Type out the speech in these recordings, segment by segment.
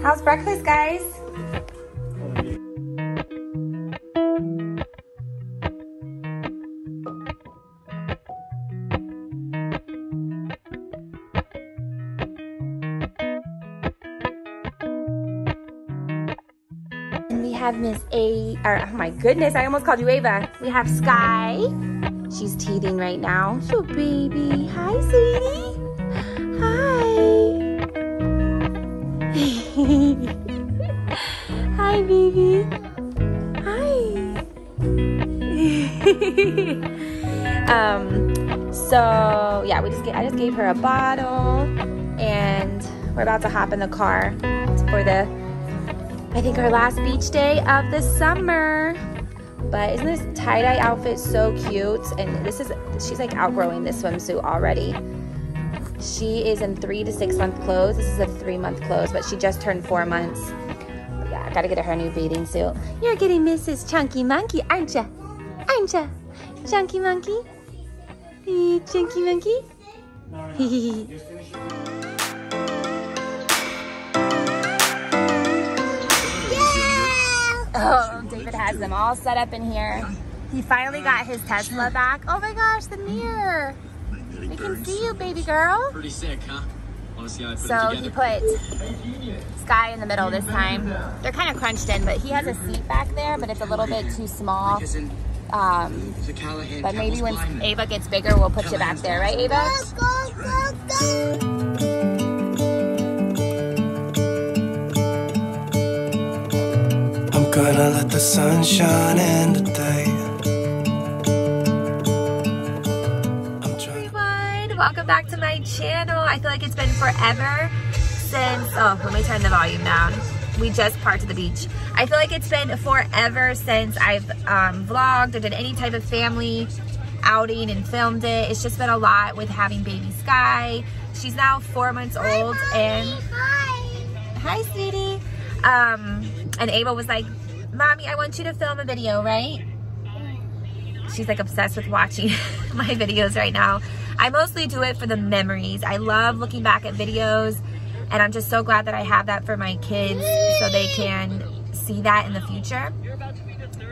How's breakfast, guys? And we have Miss A, or oh my goodness, I almost called you Ava. We have Sky. She's teething right now. So baby, hi sweetie. Hi. Hi, baby. Hi. So yeah, I just gave her a bottle, and we're about to hop in the car for I think our last beach day of the summer. But isn't this tie-dye outfit so cute? And she's like outgrowing this swimsuit already. She is in 3 to 6 month clothes. This is a 3-month clothes, but she just turned 4 months. But yeah, I gotta get her a new bathing suit. You're getting Mrs. Chunky Monkey, aren't ya? Aren't ya? Chunky Monkey? Chunky Monkey? Oh, David has them all set up in here. He finally got his Tesla back. Oh my gosh, the mirror. We can see you, baby girl. Pretty sick, huh? Want to see how I put So it he together? put Sky in the middle this time. They're kind of crunched in, but he has a seat back there, but it's a little bit too small. But maybe when Ava gets bigger, we'll put you back there, right, Ava? I'm gonna let the sun shine in today. Everyone, welcome back to my channel. I feel like it's been forever since, oh, let me turn the volume down. We just parked at the beach. I feel like it's been forever since I've vlogged or did any type of family outing and filmed it. It's just been a lot with having baby Sky. She's now 4 months old. And hi, sweetie. And Ava was like, Mommy, I want you to film a video, right? She's like obsessed with watching my videos right now. I mostly do it for the memories. I love looking back at videos, and I'm just so glad that I have that for my kids so they can see that in the future.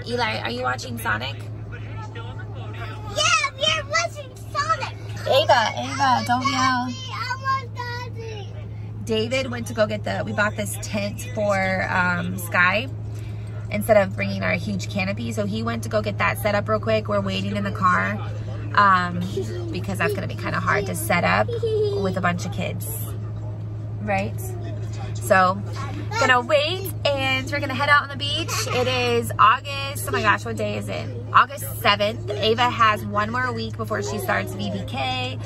Eli, are you watching Sonic? Yeah, we're watching Sonic. Ava, don't yell. I want Daddy. David went to go get we bought this tent for Sky instead of bringing our huge canopy. So he went to go get that set up real quick. We're waiting in the car because that's gonna be kind of hard to set up with a bunch of kids, right? So gonna wait, and we're gonna head out on the beach. It is August, oh my gosh, what day is it? August 7th. Ava has 1 more week before she starts VBK.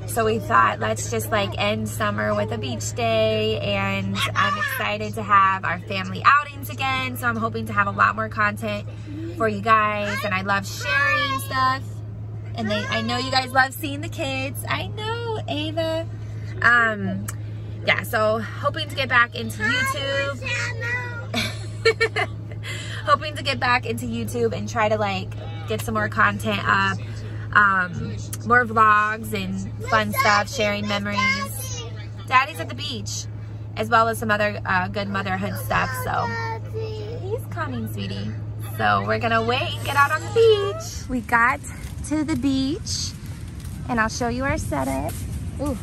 So we thought, let's just like end summer with a beach day, and I'm excited to have our family outings again. So I'm hoping to have a lot more content for you guys, and I love sharing stuff. And I know you guys love seeing the kids. I know, Ava. Yeah, so hoping to get back into YouTube. Hoping to get back into YouTube and try to like get some more content up. More vlogs and fun stuff, sharing memories. Daddy's at the beach, as well as some other good motherhood stuff. So he's coming, sweetie. So we're gonna wait and get out on the beach. We got to the beach, and I'll show you our setup. Ooh.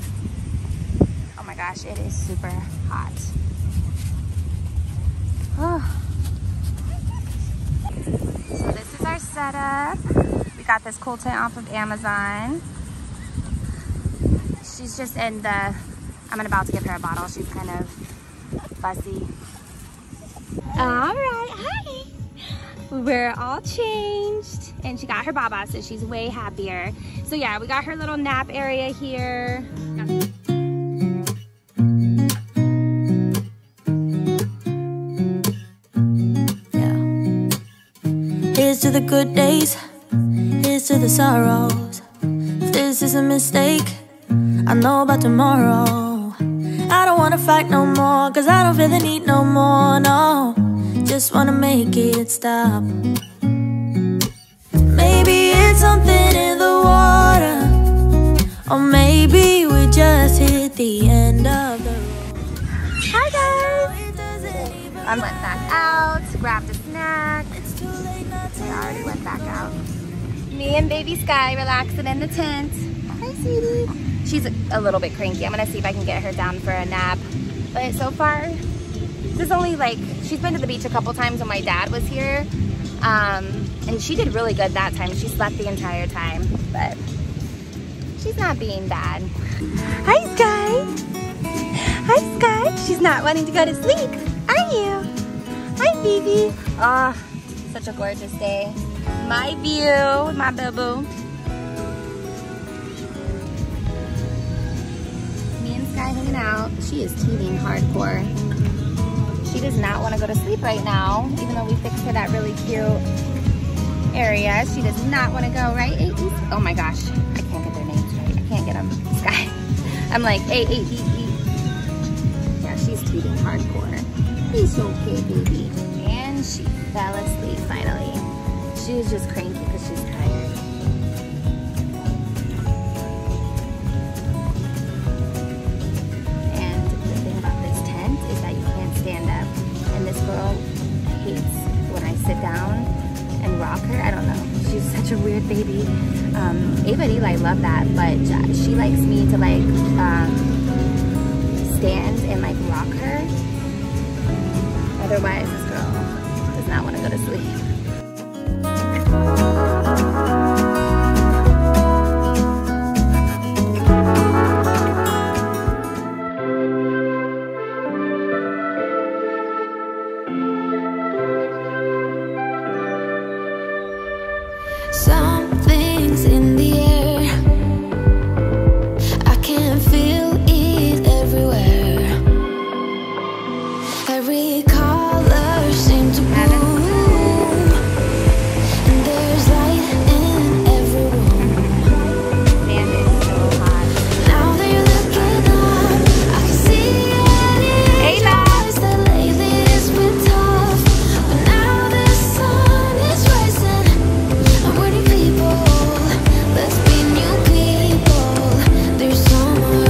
Oh my gosh, it is super hot. Oh. So this is our setup. We got this cool tent off of Amazon. She's just in the, I'm about to give her a bottle. She's kind of fussy. All right, hi. We're all changed, and she got her baba, so she's way happier. So yeah, we got her little nap area here. Here's to the good days, here's to the sorrows. If this is a mistake, I know about tomorrow. I don't wanna fight no more, cause I don't feel the need no more, no. Just wanna make it stop. Maybe it's something in the water, or maybe we just hit the end of the road. I went back out, grabbed a snack. I already went back out. Me and baby Sky relaxing in the tent. Hi, sweetie. She's a little bit cranky. I'm gonna see if I can get her down for a nap. But so far, this is only like, she's been to the beach a couple times when my dad was here. And she did really good that time. She slept the entire time, but she's not being bad. Hi, Sky. Hi, Sky. She's not wanting to go to sleep, are you? Hi, baby. Oh, such a gorgeous day. My view, my boo-boo. Me and Sky hanging out. She is teething hardcore. She does not want to go to sleep right now, even though we fixed her that really cute area. She does not want to go, right, Aces? Oh my gosh, I can't get their names right. I can't get them. Sky. I'm like, A-A-E-E. Yeah, she's teething hardcore. It's okay, baby. And she fell asleep finally. She was just cranky because she's tired. And the thing about this tent is that you can't stand up. And this girl hates when I sit down and rock her. I don't know. She's such a weird baby. Ava and Eli love that, but she likes me to like stand and like rock her. Otherwise, this girl does not want to go to sleep. Something's in the air. I can feel it everywhere. Every color seems to bloom, and there's light in every room. Man, it's so hot. Now that you're looking up, I can see it in your eyes that lately it's been tough. But now the sun is rising. I'm waiting, people. Let's be new people. There's summer.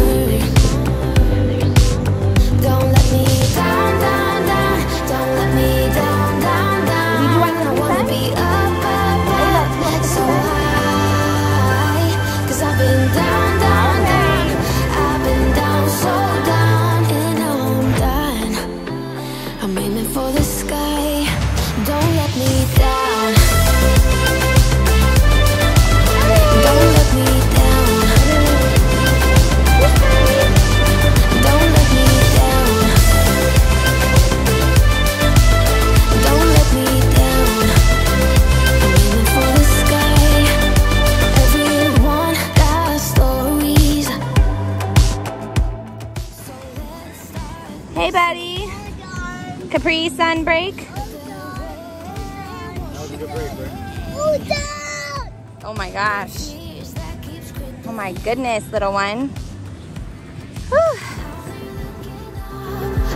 Don't let me down, down, down. Don't let me down, down, down. I wanna be up, up, up, so high. 'Cause I've been down, down, down. I've been down, so down, and now I'm done. I'm aiming for the sky. Don't let me down. Don't let me down. Don't let me down. Don't let me down. I'm aiming for the sky. Everyone got stories. Hey, buddy. Capri Sun break. Oh my gosh. Oh my goodness, little one. Whew.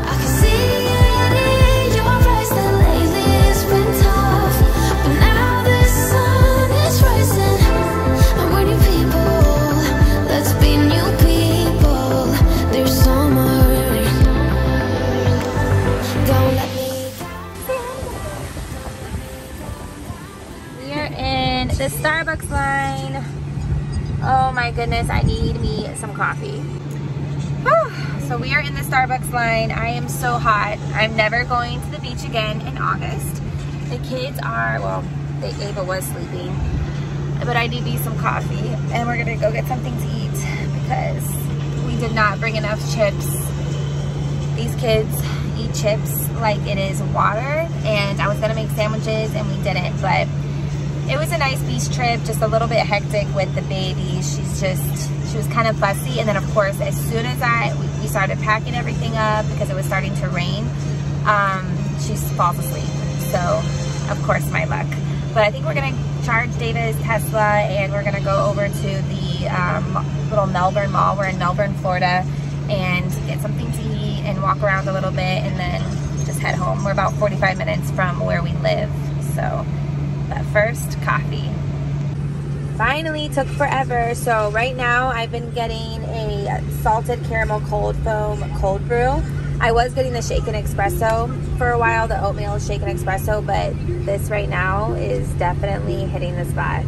I can see it in your eyes that lately it's been tough. But now the sun is rising. I'm waiting, people. Let's be new people. There's summer. Don't let me We are in the Starbucks line. Oh my goodness, I need me some coffee. Whew. So we are in the Starbucks line. I am so hot. I'm never going to the beach again in August. The kids are, well, Ava was sleeping, but I need me some coffee, and we're gonna go get something to eat because we did not bring enough chips. These kids eat chips like it is water, and I was gonna make sandwiches and we didn't, but it was a nice beach trip, just a little bit hectic with the baby. She was kind of fussy, and then of course as soon as we started packing everything up because it was starting to rain, she falls asleep. So of course my luck. But I think we're gonna charge David's Tesla and we're gonna go over to the little Melbourne Mall. We're in Melbourne, Florida, and get something to eat and walk around a little bit and then just head home. We're about 45 minutes from where we live, so. But first, coffee. Finally, took forever. So right now I've been getting a salted caramel cold foam cold brew. I was getting the shaken espresso for a while, the oatmeal shaken espresso, but this right now is definitely hitting the spot.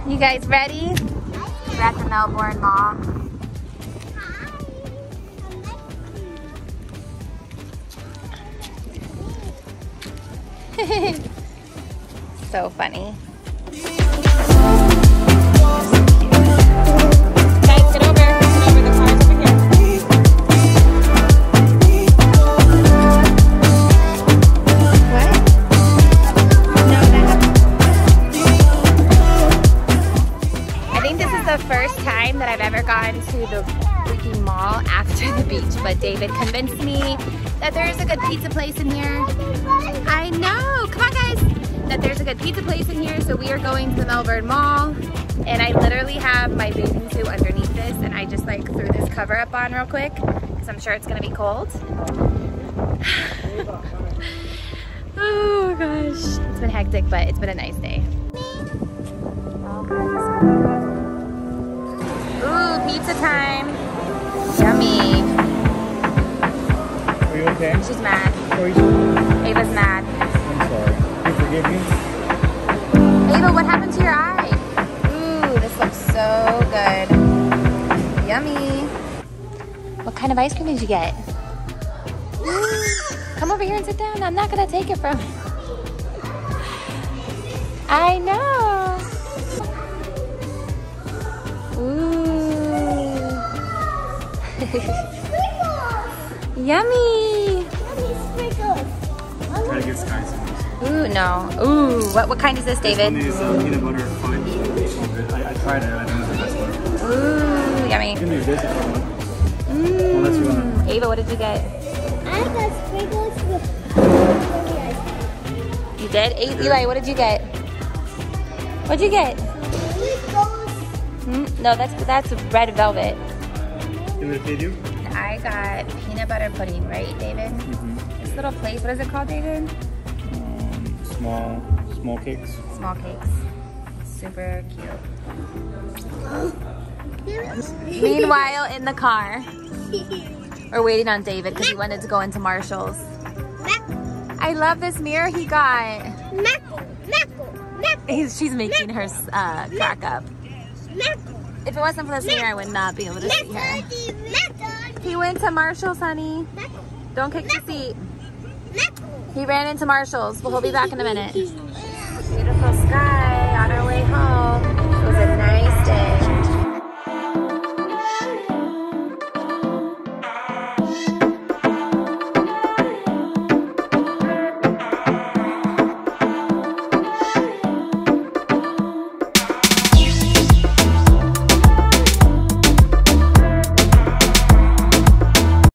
You guys ready? We're at the Melbourne Mall. So funny. Guys, get over. Get over. The car's over here. What? No, I think this is the first time that I've ever gone to the freaking mall after the beach, but David convinced me that there's a good pizza place in here. I know, come on guys, that there's a good pizza place in here, so we are going to the Melbourne Mall, and I literally have my bathing suit underneath this, and I just like threw this cover up on real quick, because I'm sure it's gonna be cold. Oh gosh, it's been hectic, but it's been a nice day. Ooh, pizza time. Yummy. Are you okay? She's mad. Are you? Ava's mad. I'm sorry. You forgive me? Ava, what happened to your eye? Ooh, this looks so good. Yummy. What kind of ice cream did you get? Come over here and sit down. I'm not gonna take it from you. I know. Ooh. Yummy. Try to get Sky some. Ooh, no. Ooh, what kind is this, David? This one is peanut butter fudge. It's so good. I tried it. I don't know the best one. Ooh, yummy. You can do this if you want. Unless you want. Ava, what did you get? I got sprinkles with You did? Eli, what did you get? What'd you get? No, that's red velvet. You want to feed you? I got peanut butter pudding, right, David? This little place, what is it called, David? Small cakes. Small cakes. Super cute. Meanwhile, in the car, we're waiting on David because he wanted to go into Marshall's. I love this mirror he got. She's making her crack up. If it wasn't for this mirror, I would not be able to see her. He went to Marshall's, honey. Don't kick the seat. He ran into Marshall's, but he'll be back in a minute. Beautiful sky on our way home. It was a nice day.